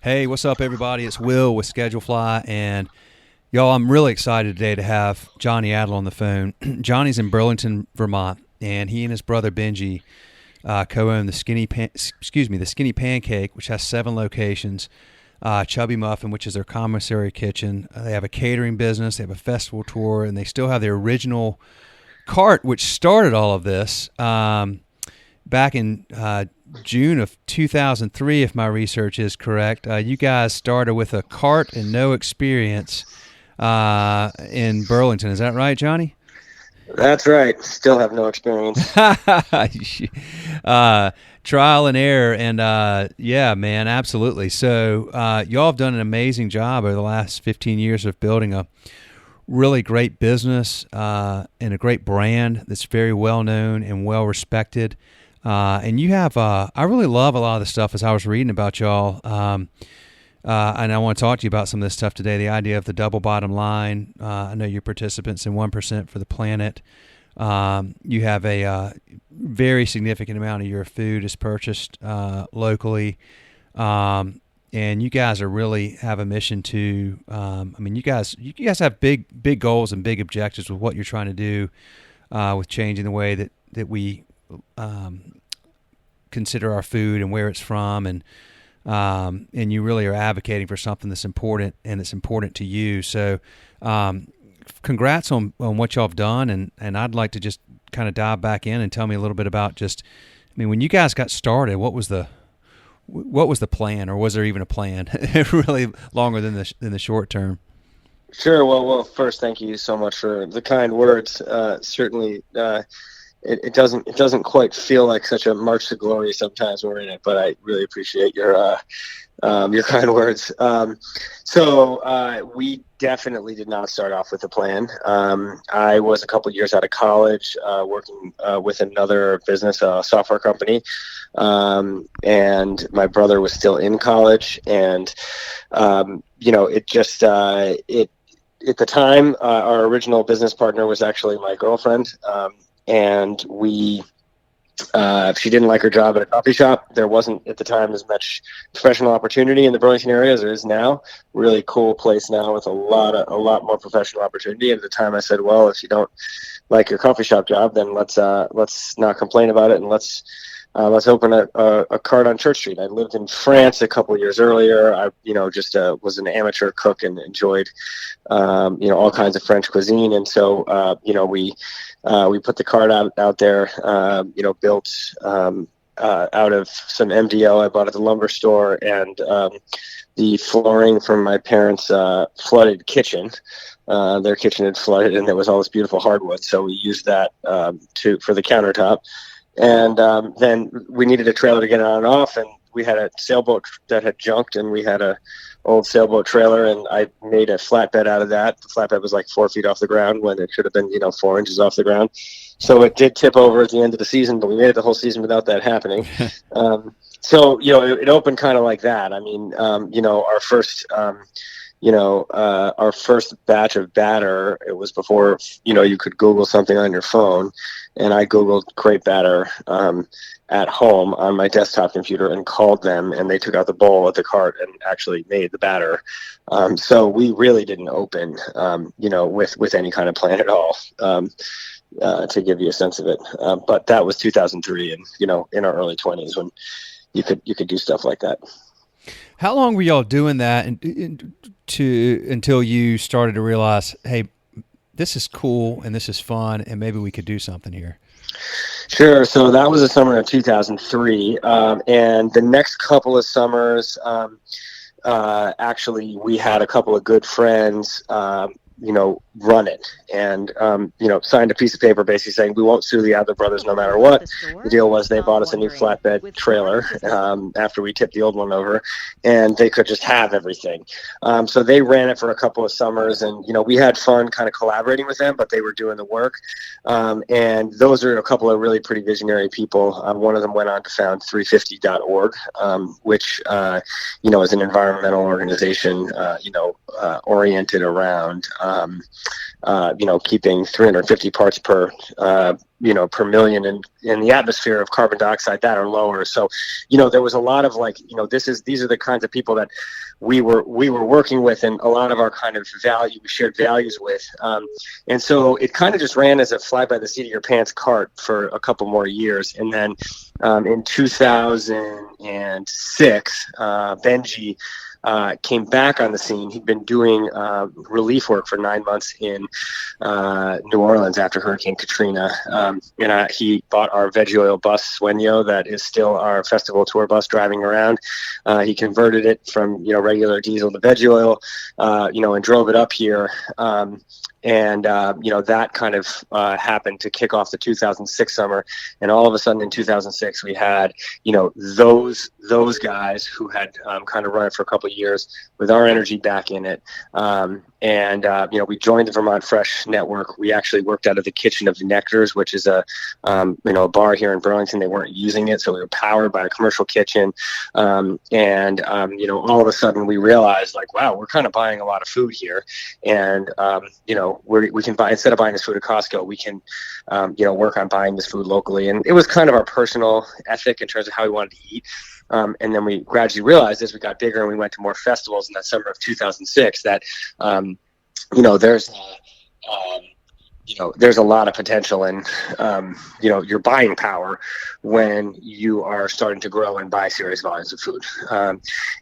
Hey, what's up, everybody? It's Will with Schedulefly, and y'all, I'm really excited today to have Jonny Adler on the phone. Johnny's in Burlington, Vermont, and he and his brother Benjy co-own the Skinny Pancake, which has 7 locations. Chubby Muffin, which is their commissary kitchen. They have a catering business. They have a festival tour, and they still have their original cart, which started all of this back in June of 2003, if my research is correct. You guys started with a cart and no experience in Burlington. Is that right, Jonny? That's right. Still have no experience. Trial and error, and yeah, man, absolutely. So y'all have done an amazing job over the last 15 years of building a really great business and a great brand that's very well known and well respected. And you have, I really love a lot of the stuff as I was reading about y'all. And I want to talk to you about some of this stuff today. The idea of the double bottom line. I know you're participants in 1% for the planet. You have a very significant amount of your food is purchased locally. And you guys are really have a mission to, you guys have big goals and big objectives with what you're trying to do with changing the way that we consider our food and where it's from, and you really are advocating for something that's important and it's important to you. So, congrats on what y'all have done, and I'd like to just kind of dive back in and tell me a little bit about when you guys got started, what was the plan, or was there even a plan? Really longer than the short term. Sure. Well, first, thank you so much for the kind words. Certainly, it doesn't quite feel like such a march to glory sometimes when we're in it, but I really appreciate your kind words. So we definitely did not start off with a plan. I was a couple years out of college, working with another business, a software company, and my brother was still in college, and it just it at the time, our original business partner was actually my girlfriend. And she didn't like her job at a coffee shop. There wasn't at the time as much professional opportunity in the Burlington area as there is now. Really cool place now with a lot more professional opportunity. And at the time I said, well, if you don't like your coffee shop job, then let's not complain about it, and let's open a cart on Church Street. I lived in France a couple of years earlier. I, just was an amateur cook and enjoyed, all kinds of French cuisine. And so, we put the cart out there, built out of some MDL I bought at the lumber store, and the flooring from my parents' flooded kitchen. Their kitchen had flooded, and there was all this beautiful hardwood. So we used that for the countertop. And then we needed a trailer to get it on and off, and we had a sailboat that had junked, and we had a old sailboat trailer, and I made a flatbed out of that. The flatbed was like 4 feet off the ground when it should have been, 4 inches off the ground. So it did tip over at the end of the season, but we made it the whole season without that happening. So, it opened kind of like that. Our first batch of batter, it was before, you could Google something on your phone. And I Googled crepe batter at home on my desktop computer and called them, and they took out the bowl at the cart and actually made the batter. So we really didn't open, with any kind of plan at all, to give you a sense of it. But that was 2003, and, in our early 20s when you could do stuff like that. How long were y'all doing that until you started to realize, hey, this is cool and this is fun, and maybe we could do something here? Sure. So that was the summer of 2003. And the next couple of summers, actually, we had a couple of good friends, run it, and signed a piece of paper basically saying we won't sue the Adler brothers no matter what. The deal was they bought us a new flatbed trailer after we tipped the old one over, and they could just have everything. So they ran it for a couple of summers, and we had fun kind of collaborating with them, but they were doing the work. And those are a couple of really pretty visionary people. One of them went on to found 350.org, which is an environmental organization oriented around keeping 350 parts per per million in the atmosphere of carbon dioxide that are lower. So, there was a lot of these are the kinds of people that we were working with, and a lot of our kind of shared values with. And so it kind of just ran as a fly by the seat of your pants cart for a couple more years. And then in 2006, Benjy came back on the scene. He'd been doing relief work for 9 months in New Orleans after Hurricane Katrina. And he bought our veggie oil bus, Sueño, that is still our festival tour bus driving around. He converted it from, regular diesel to veggie oil, and drove it up here. And that kind of happened to kick off the 2006 summer. And all of a sudden in 2006, we had, those guys who had kind of run it for a couple of years with our energy back in it. We joined the Vermont Fresh Network. We actually worked out of the kitchen of the Nectars, which is a bar here in Burlington. They weren't using it, so we were powered by a commercial kitchen. All of a sudden we realized, wow, we're kind of buying a lot of food here. And, we can buy, instead of buying this food at Costco, we can, work on buying this food locally. And it was kind of our personal ethic in terms of how we wanted to eat. And then we gradually realized as we got bigger and we went to more festivals in that summer of 2006 that, there's a lot of potential in, your buying power when you are starting to grow and buy serious volumes of food.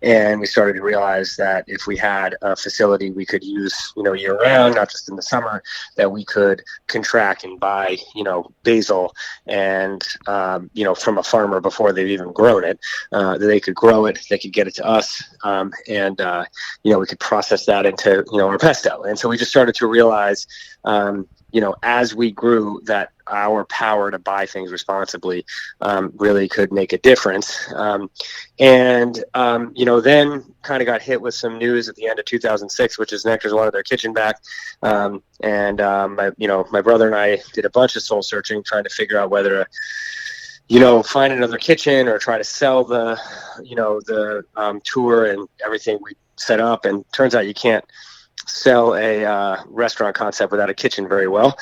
And we started to realize that if we had a facility we could use, year round, not just in the summer, that we could contract and buy, basil and, from a farmer before they've even grown it, that they could grow it, they could get it to us. We could process that into, our pesto. And so we just started to realize, as we grew, that our power to buy things responsibly really could make a difference. Then kind of got hit with some news at the end of 2006, which is Nectar's wanted their kitchen back. My brother and I did a bunch of soul searching, trying to figure out whether to find another kitchen or try to sell the tour and everything we set up. And turns out you can't sell a restaurant concept without a kitchen very well.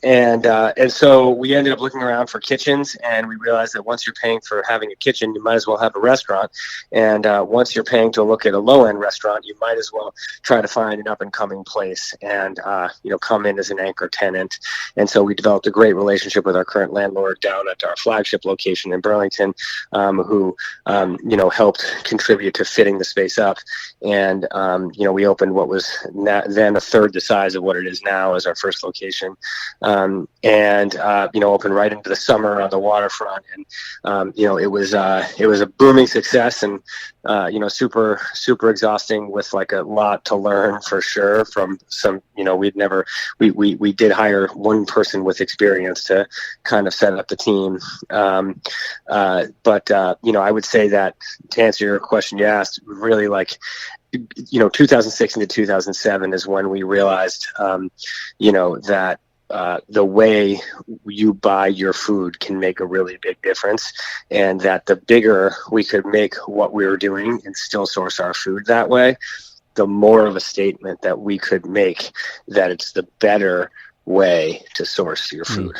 And so we ended up looking around for kitchens, and we realized that once you're paying for having a kitchen, you might as well have a restaurant. And once you're paying to look at a low-end restaurant, you might as well try to find an up-and-coming place and, come in as an anchor tenant. And so we developed a great relationship with our current landlord down at our flagship location in Burlington, who, helped contribute to fitting the space up. And, we opened what was then a third the size of what it is now as our first location. Opened right into the summer on the waterfront. And, it was a booming success and, super, super exhausting with a lot to learn for sure from some, we did hire one person with experience to kind of set up the team. I would say that to answer your question you asked, really 2006 into 2007 is when we realized, that the way you buy your food can make a really big difference, and that the bigger we could make what we were doing and still source our food that way, the more of a statement that we could make that it's the better way to source your food.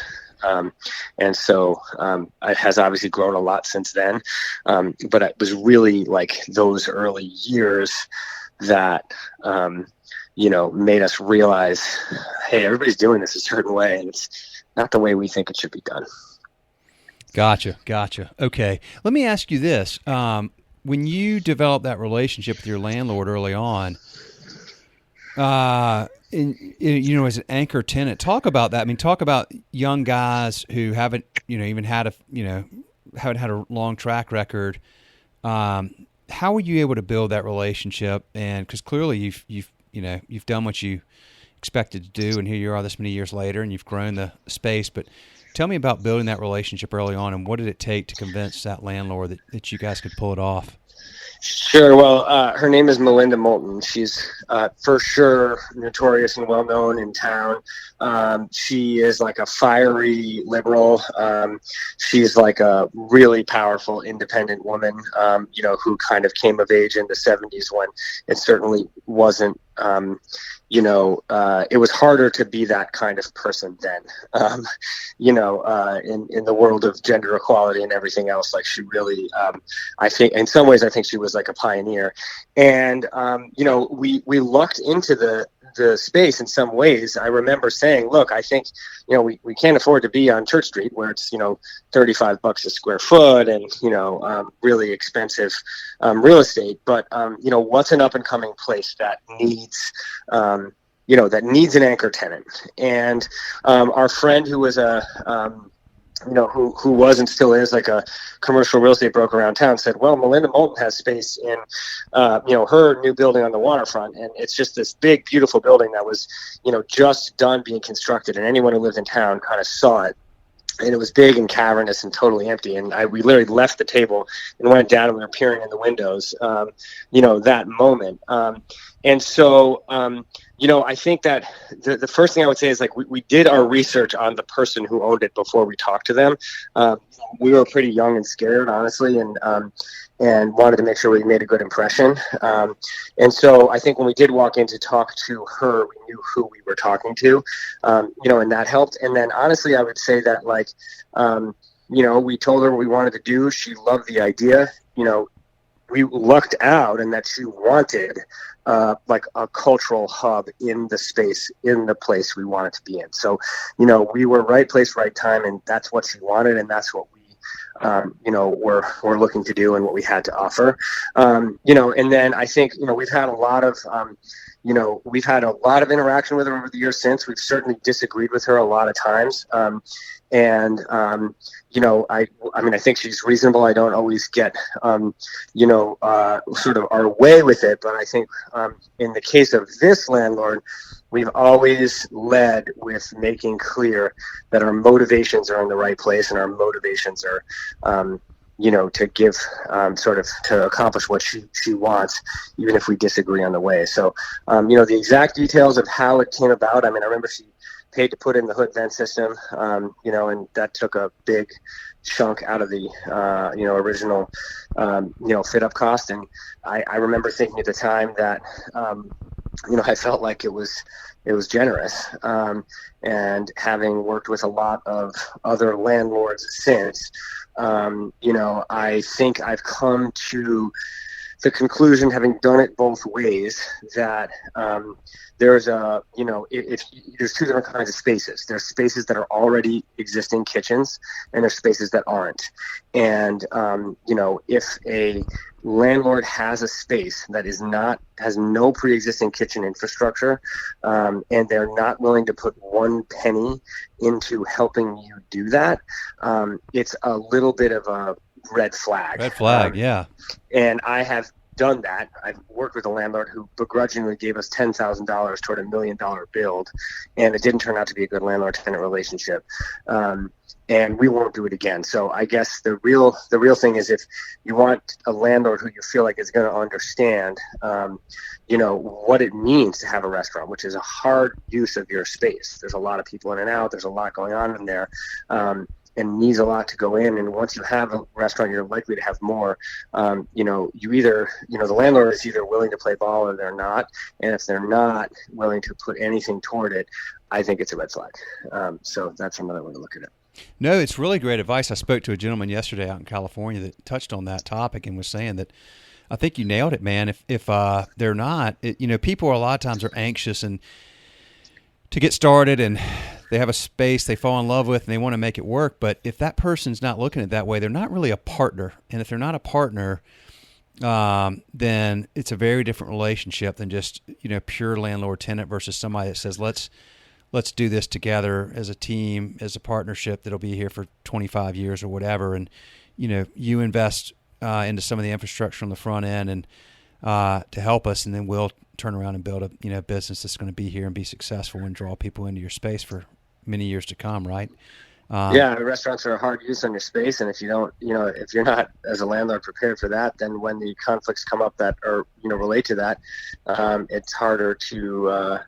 And so it has obviously grown a lot since then. But it was really those early years that, made us realize, hey, everybody's doing this a certain way, and it's not the way we think it should be done. Gotcha. Okay. Let me ask you this. When you developed that relationship with your landlord early on, as an anchor tenant, talk about that. I mean, talk about young guys who haven't, even had haven't had a long track record. How were you able to build that relationship? And because clearly you've done what you expected to do, and here you are this many years later, and you've grown the space. But tell me about building that relationship early on, and what did it take to convince that landlord that you guys could pull it off? Sure. Well, her name is Melinda Moulton. She's for sure notorious and well known in town. She is a fiery liberal. She's a really powerful, independent woman, who kind of came of age in the 70s when it certainly wasn't it was harder to be that kind of person then, in the world of gender equality and everything else. Like she really, I think in some ways, I think she was like a pioneer. And, we lucked into the space in some ways. I remember saying, look, I think, we can't afford to be on Church Street where it's, $35 a square foot and, really expensive real estate. But, what's an up and coming place that needs, that needs an anchor tenant? And our friend who was who was and still is like a commercial real estate broker around town said, well, Melinda Moulton has space in, her new building on the waterfront. And it's just this big, beautiful building that was, just done being constructed. And anyone who lived in town kind of saw it. And it was big and cavernous and totally empty. And we literally left the table and went down and we were peering in the windows, that moment. And so, I think that the first thing I would say is like we did our research on the person who owned it before we talked to them. We were pretty young and scared, honestly, and wanted to make sure we made a good impression. And so I think when we did walk in to talk to her, we knew who we were talking to, and that helped. And then honestly, I would say that we told her what we wanted to do. She loved the idea. We lucked out and that she wanted like a cultural hub in the space, in the place we wanted to be in. So, we were right place, right time, and that's what she wanted, and that's what we, we're looking to do and what we had to offer. And then I think, we've had a lot of, interaction with her over the years since. We've certainly disagreed with her a lot of times. I think she's reasonable. I don't always get, sort of our way with it. But I think in the case of this landlord, we've always led with making clear that our motivations are in the right place and our motivations are, to give, to accomplish what she wants, even if we disagree on the way. So, the exact details of how it came about, I remember she paid to put in the hood vent system, and that took a big chunk out of the, original, fit up cost. And I remember thinking at the time that, I felt like it was generous. And having worked with a lot of other landlords since, I think I've come to the conclusion, having done it both ways, that there's there's two different kinds of spaces. There's spaces that are already existing kitchens, and there's spaces that aren't. And if a landlord has a space that has no pre-existing kitchen infrastructure, and they're not willing to put one penny into helping you do that, it's a little bit of a red flag. Red flag, yeah. And I have done that. I've worked with a landlord who begrudgingly gave us $10,000 toward $1 million build, and it didn't turn out to be a good landlord-tenant relationship. And we won't do it again. So I guess the real thing is, if you want a landlord who you feel like is going to understand, what it means to have a restaurant, which is a hard use of your space. There's a lot of people in and out. There's a lot going on in there. And needs a lot to go in. And once you have a restaurant, you're likely to have more. You either, the landlord is either willing to play ball or they're not. And if they're not willing to put anything toward it, I think it's a red flag. So that's another way to look at it. No, it's really great advice. I spoke to a gentleman yesterday out in California that touched on that topic and was saying that, I think you nailed it, man. If they're not, people a lot of times are anxious and to get started, and they have a space they fall in love with and they want to make it work. But if that person's not looking at it that way, they're not really a partner. And if they're not a partner, then it's a very different relationship than just, pure landlord tenant versus somebody that says, let's do this together as a team, as a partnership that'll be here for 25 years or whatever. And, you invest into some of the infrastructure on the front end and to help us, and then we'll turn around and build a business that's going to be here and be successful and draw people into your space for many years to come, right? Restaurants are a hard use on your space, and if you don't, if you're not as a landlord prepared for that, then when the conflicts come up that are relate to that, it's harder to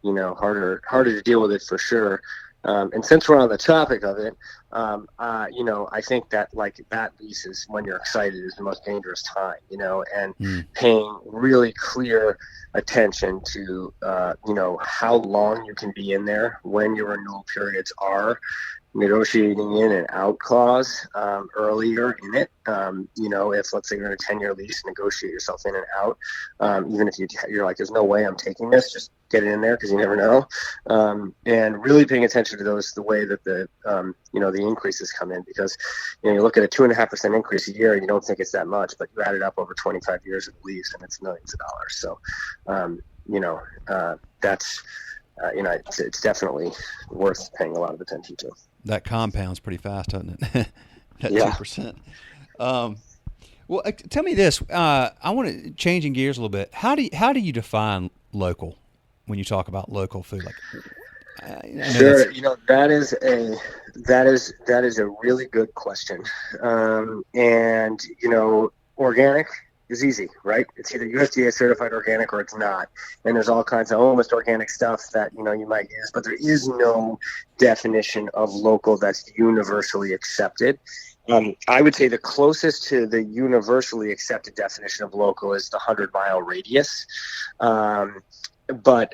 harder to deal with it for sure. And since we're on the topic of it, I think that like that lease is when you're excited is the most dangerous time, and Mm. paying really clear attention to, how long you can be in there, when your renewal periods are, negotiating in and out clause earlier in it. If let's say you're in a 10-year lease, negotiate yourself in and out. Even if you're like, there's no way I'm taking this, just get it in there because you never know. And really paying attention to the way that the increases come in, because you look at a 2.5% increase a year, you don't think it's that much, but you add it up over 25 years of lease, and it's millions of dollars. So, that's it's definitely worth paying a lot of attention to. That compounds pretty fast, doesn't it? That Yeah. 2%. Well, tell me this. I want to changing gears a little bit. How do you define local when you talk about local food? Like, Sure. That is a really good question. And organic is easy, right? It's either USDA certified organic or it's not. And there's all kinds of almost organic stuff that, you might use, but there is no definition of local that's universally accepted. I would say the closest to the universally accepted definition of local is the 100-mile radius. But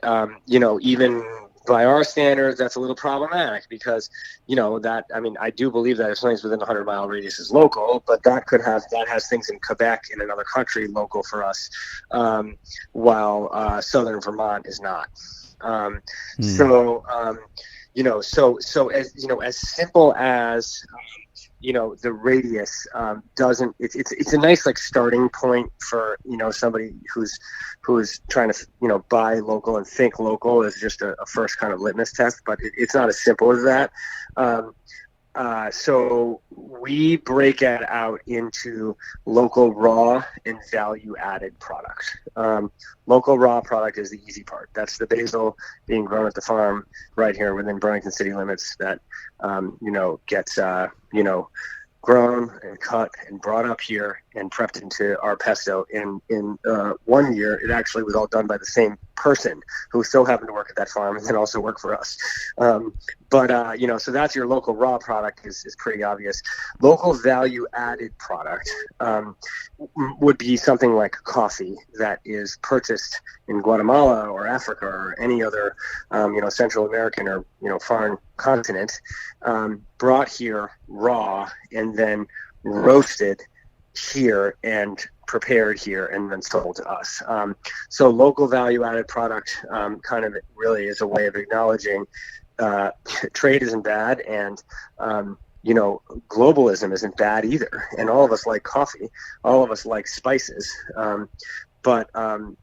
even by our standards, that's a little problematic because, I do believe that if something's within a 100-mile radius is local, but that has things in Quebec in another country local for us, while southern Vermont is not. So as simple as the radius doesn't. It's a nice like starting point for somebody who's trying to buy local and think local is just a first kind of litmus test, but it's not as simple as that. So we break it out into local raw and value added product. Local raw product is the easy part. That's the basil being grown at the farm right here within Burlington city limits that, gets, grown and cut and brought up here and prepped into our pesto. In 1 year, it actually was all done by the same person who so happened to work at that farm and then also work for us. So that's your local raw product is pretty obvious. Local value added product would be something like coffee that is purchased in Guatemala or Africa or any other, Central American or, foreign continent, brought here raw and then roasted here and prepared here and then sold to us. So local value added product kind of really is a way of acknowledging trade isn't bad, and globalism isn't bad either. And all of us like coffee, all of us like spices. But there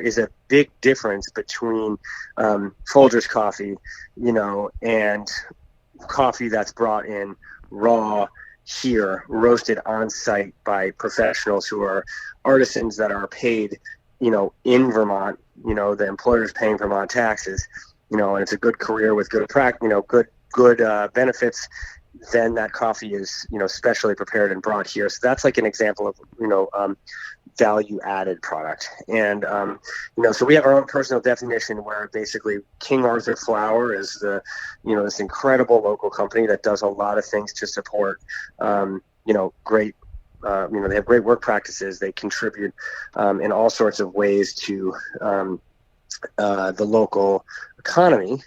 is a big difference between Folgers coffee, and coffee that's brought in raw here, roasted on site by professionals who are artisans that are paid, in Vermont. The employer's paying Vermont taxes, and it's a good career with good good benefits. Then that coffee is, specially prepared and brought here. So that's like an example of, value added product. And, so we have our own personal definition where basically King Arthur Flour is this incredible local company that does a lot of things to support, great, they have great work practices. They contribute in all sorts of ways to the local economy.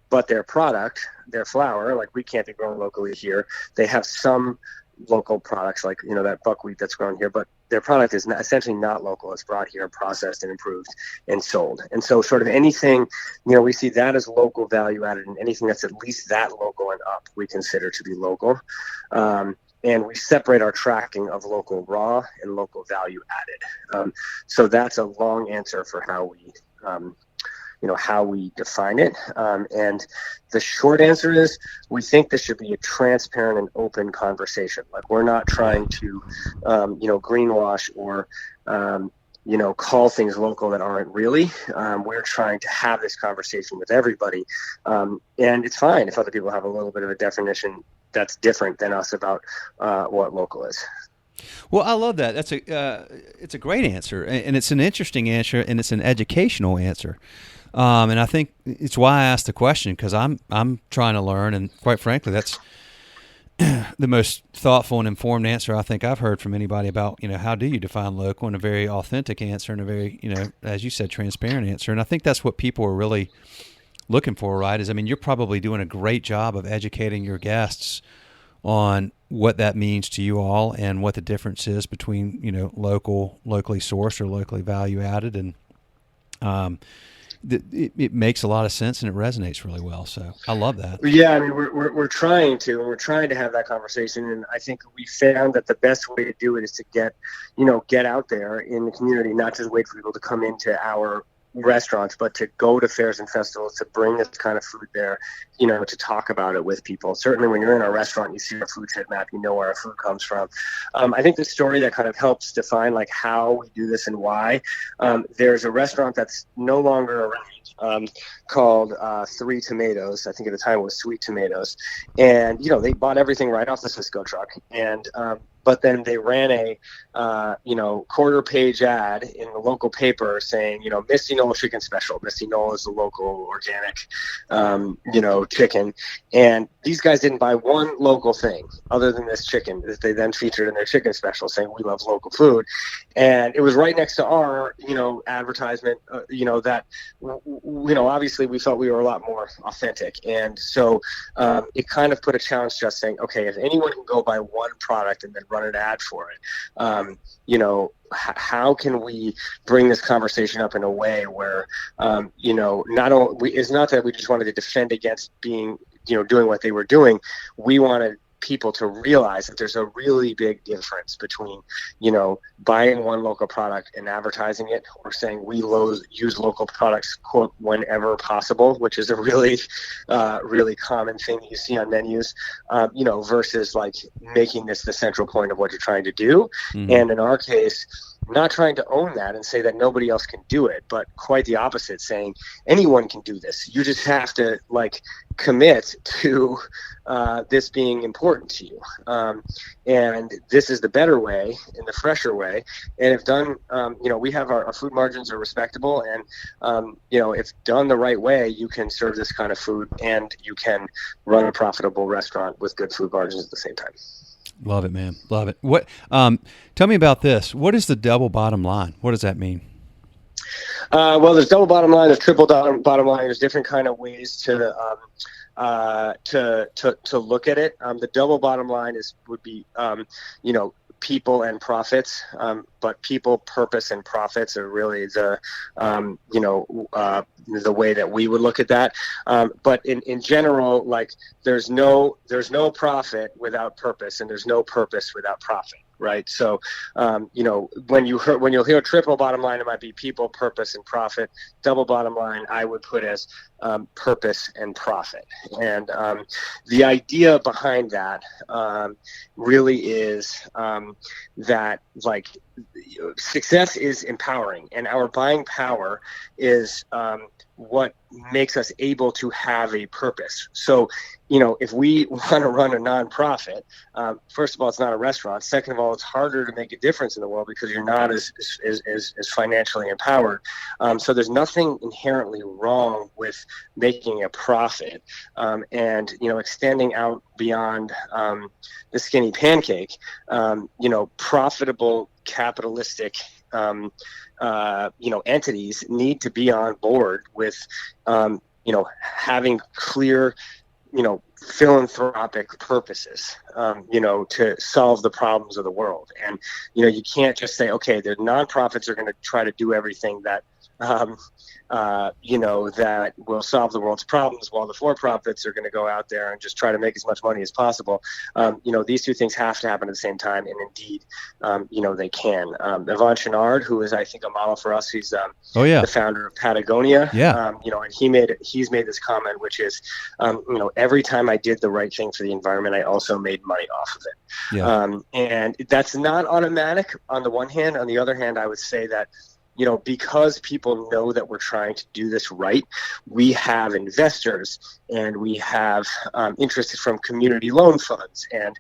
But their product, their flour, like we can't be grown locally here. They have some local products like, that buckwheat that's grown here, but their product is essentially not local. It's brought here, processed and improved and sold. And so sort of anything, we see that as local value added, and anything that's at least that local and up, we consider to be local. And we separate our tracking of local raw and local value added. So that's a long answer for how we define it. And the short answer is we think this should be a transparent and open conversation. Like we're not trying to, greenwash or, call things local that aren't really. We're trying to have this conversation with everybody. And it's fine if other people have a little bit of a definition that's different than us about what local is. Well, I love that. It's a great answer, and it's an interesting answer, and it's an educational answer. And I think it's why I asked the question, because I'm trying to learn, and quite frankly, that's the most thoughtful and informed answer I think I've heard from anybody about, how do you define local, and a very authentic answer, and a very, as you said, transparent answer. And I think that's what people are really looking for, right? You're probably doing a great job of educating your guests on what that means to you all, and what the difference is between, locally sourced or locally value added. And, it makes a lot of sense, and it resonates really well. So I love that. Yeah, we're trying to have that conversation, and I think we found that the best way to do it is to get out there in the community, not just wait for people to come into our restaurants, but to go to fairs and festivals, to bring this kind of food there, to talk about it with people. Certainly when you're in a restaurant, you see our food shed map, you know where our food comes from. I think the story that kind of helps define like how we do this and why, there's a restaurant that's no longer around, called Three Tomatoes. I think at the time it was Sweet Tomatoes. And, they bought everything right off the Cisco truck. And, but then they ran a, quarter-page ad in the local paper saying, Misty Knoll Chicken Special. Misty Knoll is the local organic, chicken. And these guys didn't buy one local thing other than this chicken that they then featured in their chicken special, saying we love local food. And it was right next to our, advertisement, that, obviously we felt we were a lot more authentic. And so it kind of put a challenge to us, saying, okay, if anyone can go buy one product and then run an ad for it, how can we bring this conversation up in a way where, not only it's not that we just wanted to defend against being, doing what they were doing. We wanted people to realize that there's a really big difference between, buying one local product and advertising it, or saying we use local products, quote, whenever possible, which is a really, really common thing that you see on menus, versus like making this the central point of what you're trying to do. Mm-hmm. And in our case, not trying to own that and say that nobody else can do it, but quite the opposite, saying anyone can do this. You just have to commit to this being important to you. And this is the better way and the fresher way. And if done, we have our food margins are respectable, and, if done the right way, you can serve this kind of food and you can run a profitable restaurant with good food margins at the same time. Love it, man. Love it. What? Tell me about this. What is the double bottom line? What does that mean? Well, there's double bottom line, there's triple bottom line. There's different kind of ways to look at it. The double bottom line would be people and profits, but people, purpose, and profits are really the way that we would look at that. But in general, there's no profit without purpose, and there's no purpose without profit. Right. So, when you'll hear triple bottom line, it might be people, purpose, and profit. Double bottom line, I would put as purpose and profit. And the idea behind that really is that success is empowering, and our buying power is what makes us able to have a purpose. So, if we want to run a nonprofit, first of all, it's not a restaurant. Second of all, it's harder to make a difference in the world because you're not as financially empowered. So there's nothing inherently wrong with making a profit, and extending out beyond the Skinny Pancake. Profitable capitalistic entities need to be on board with having clear philanthropic purposes, to solve the problems of the world. And you can't just say, okay, the nonprofits are going to try to do everything that that will solve the world's problems, while the for-profits are going to go out there and just try to make as much money as possible. These two things have to happen at the same time, and indeed, they can. Yvon Chouinard, who is, I think, a model for us, he's the founder of Patagonia. Yeah. And he's made this comment, which is, every time I did the right thing for the environment, I also made money off of it. Yeah. And that's not automatic on the one hand. On the other hand, I would say that because people know that we're trying to do this right, we have investors and we have interest from community loan funds and,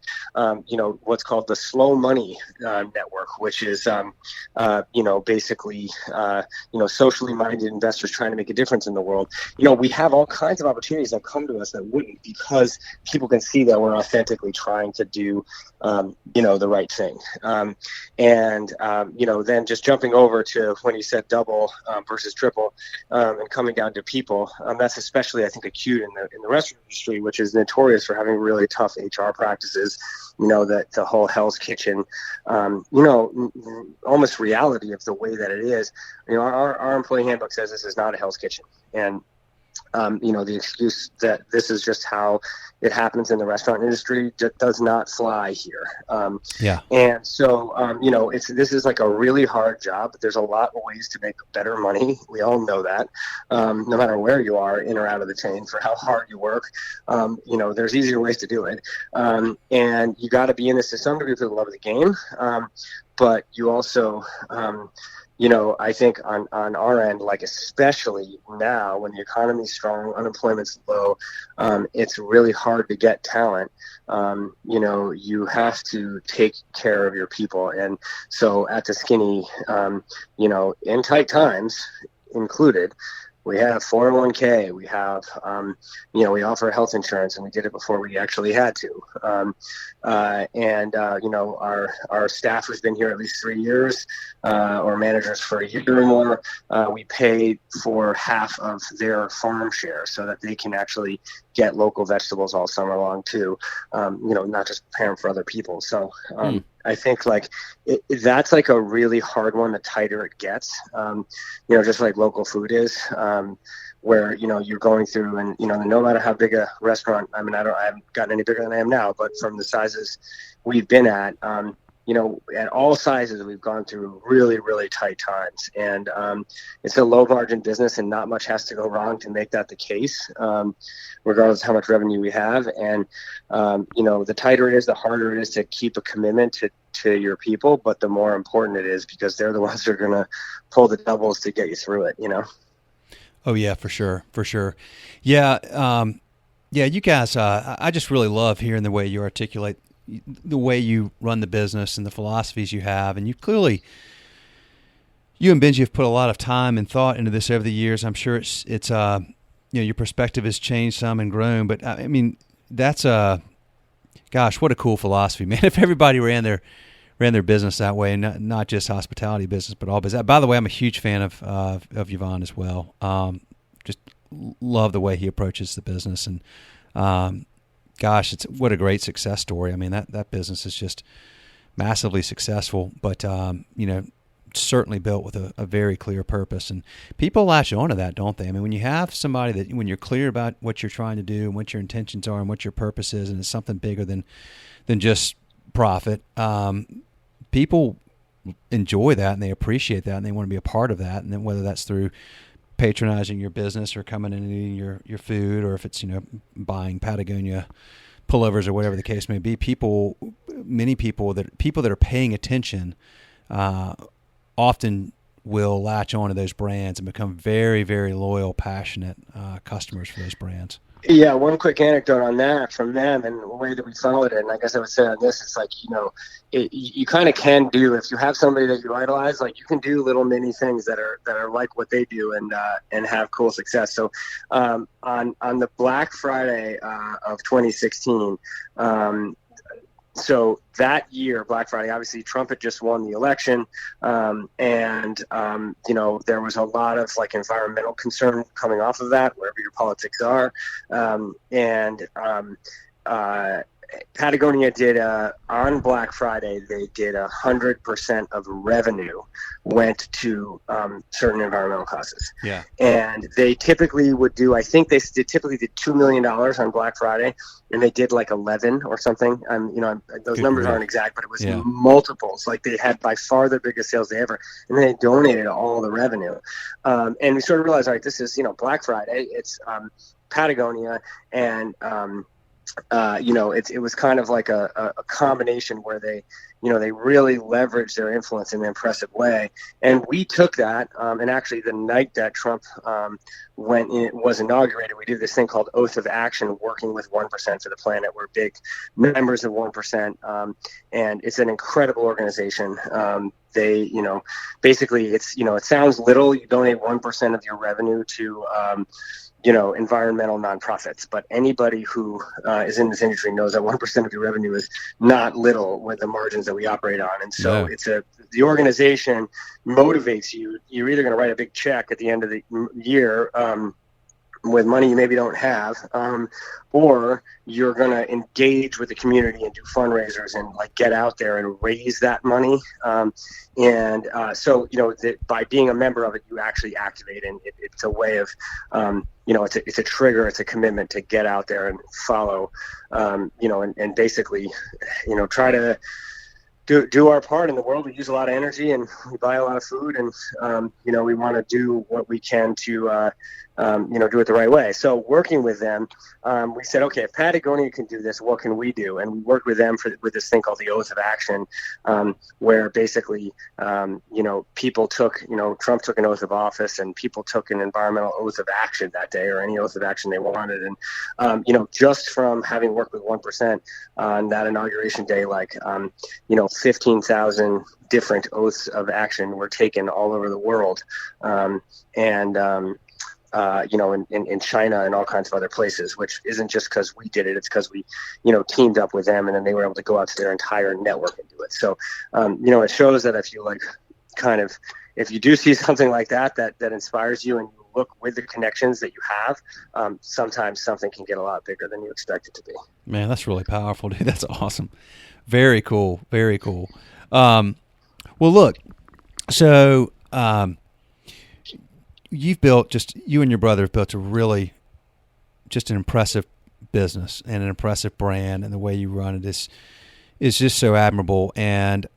what's called the slow money network, which is, basically, socially minded investors trying to make a difference in the world. We have all kinds of opportunities that come to us that wouldn't, because people can see that we're authentically trying to do, the right thing. Then just jumping over to when you said double versus triple, and coming down to people, that's especially, I think, acute in the restaurant industry, which is notorious for having really tough HR practices. That the whole Hell's Kitchen, almost reality of the way that it is. Our employee handbook says this is not a Hell's Kitchen, and the excuse that this is just how it happens in the restaurant industry does not fly here. And so, this is like a really hard job, but there's a lot of ways to make better money. We all know that, no matter where you are in or out of the chain for how hard you work, there's easier ways to do it. And you got to be in this to some degree for the love of the game. But you also, I think on our end, like especially now when the economy's strong, unemployment's low, it's really hard to get talent. You have to take care of your people. And so at the Skinny, in tight times included, we have 401k, we have, we offer health insurance, and we did it before we actually had to. Our staff has been here at least 3 years, or managers for a year or more. We pay for half of their farm share so that they can actually get local vegetables all summer long too, not just prepare them for other people. So I think that's like a really hard one. The tighter it gets, just like local food is, where, you're going through and, no matter how big a restaurant, I haven't gotten any bigger than I am now, but from the sizes we've been at all sizes, we've gone through really, really tight times. And it's a low margin business, and not much has to go wrong to make that the case, regardless of how much revenue we have. And, the tighter it is, the harder it is to keep a commitment to your people, but the more important it is, because they're the ones that are going to pull the doubles to get you through it, Oh yeah, for sure. For sure. Yeah. You guys, I just really love hearing the way you articulate the way you run the business and the philosophies you have. And you and Benjy have put a lot of time and thought into this over the years. I'm sure it's your perspective has changed some and grown, but I mean, that's gosh, what a cool philosophy, man. If everybody ran their business that way, and not just hospitality business, but all business. By the way, I'm a huge fan of Yvonne as well. Just love the way he approaches the business, and gosh, what a great success story. I mean, that business is just massively successful, but certainly built with a very clear purpose, and people latch onto that, don't they? I mean, when you have somebody when you're clear about what you're trying to do and what your intentions are and what your purpose is, and it's something bigger than just profit, people enjoy that and they appreciate that and they want to be a part of that. And then whether that's through patronizing your business or coming in and eating your food, or if it's, buying Patagonia pullovers or whatever the case may be, many people that are paying attention, often will latch on to those brands and become very, very loyal, passionate, customers for those brands. Yeah, one quick anecdote on that from them and the way that we followed it. And I guess I would say on this, it's like, you kind of can do, if you have somebody that you idolize, like you can do little mini things that are like what they do and have cool success. So on the Black Friday of 2016, so that year, Black Friday, obviously Trump had just won the election, and there was a lot of environmental concern coming off of that, wherever your politics are, Patagonia did on Black Friday. They did 100% of revenue went to certain environmental causes. Yeah, and they typically would do. I think they typically did $2 million on Black Friday, and they did 11 or something. Those numbers aren't exact, but it was multiples. Like they had by far their biggest sales they ever, and they donated all the revenue. And we sort of realized, all right, this is Black Friday. It's Patagonia and. It was kind of like a combination where they, they really leveraged their influence in an impressive way. And we took that, and actually the night that Trump when it was inaugurated, we did this thing called Oath of Action, working with 1% for the Planet. We're big members of 1%, and it's an incredible organization. They, basically it sounds little. You donate 1% of your revenue to, environmental nonprofits, but anybody who is in this industry knows that 1% of your revenue is not little with the margins that we operate on. And so the organization motivates you. You're either going to write a big check at the end of the year, with money you maybe don't have, or you're going to engage with the community and do fundraisers and get out there and raise that money. So by being a member of it, you actually activate, and it's a way of, it's a trigger, it's a commitment to get out there and follow, and basically, try to do our part in the world. We use a lot of energy and we buy a lot of food, and we want to do what we can to do it the right way. So working with them, we said, okay, if Patagonia can do this, what can we do? And we worked with them with this thing called the Oath of Action, where basically, people took, Trump took an oath of office, and people took an environmental oath of action that day, or any oath of action they wanted. And, just from having worked with 1% on that inauguration day, 15,000 different oaths of action were taken all over the world. In China and all kinds of other places, which isn't just because we did it. It's because we, teamed up with them, and then they were able to go out to their entire network and do it. So, it shows that if you if you do see something like that inspires you, and you look with the connections that you have, sometimes something can get a lot bigger than you expect it to be. Man, that's really powerful, dude. That's awesome. Very cool. Very cool. Well, look, so, you and your brother have built just an impressive business and an impressive brand, and the way you run it is just so admirable. And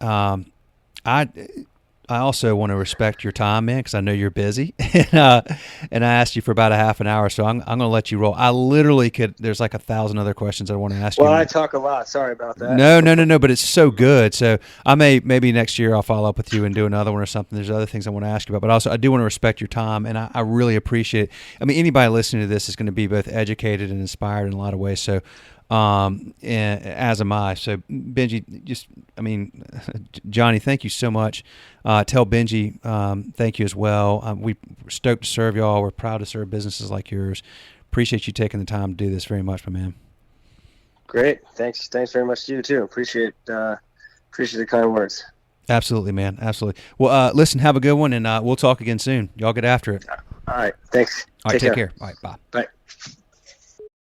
I also want to respect your time, man, because I know you're busy, and I asked you for about a half an hour, so I'm going to let you roll. I literally could. There's 1,000 other questions I want to ask you. Well, I talk a lot. Sorry about that. No, but it's so good. So maybe next year I'll follow up with you and do another one or something. There's other things I want to ask you about, but also I do want to respect your time, and I really appreciate it. I mean, anybody listening to this is going to be both educated and inspired in a lot of ways. So. And as am I. So Benjy, Jonny, thank you so much. Tell Benjy, thank you as well. We're stoked to serve y'all. We're proud to serve businesses like yours. Appreciate you taking the time to do this very much, my man. Great. Thanks very much to you too. Appreciate the kind words. Absolutely, man. Absolutely. Well, listen, have a good one, and we'll talk again soon. Y'all get after it. All right. Thanks. All right. Take care. All right. Bye. Bye.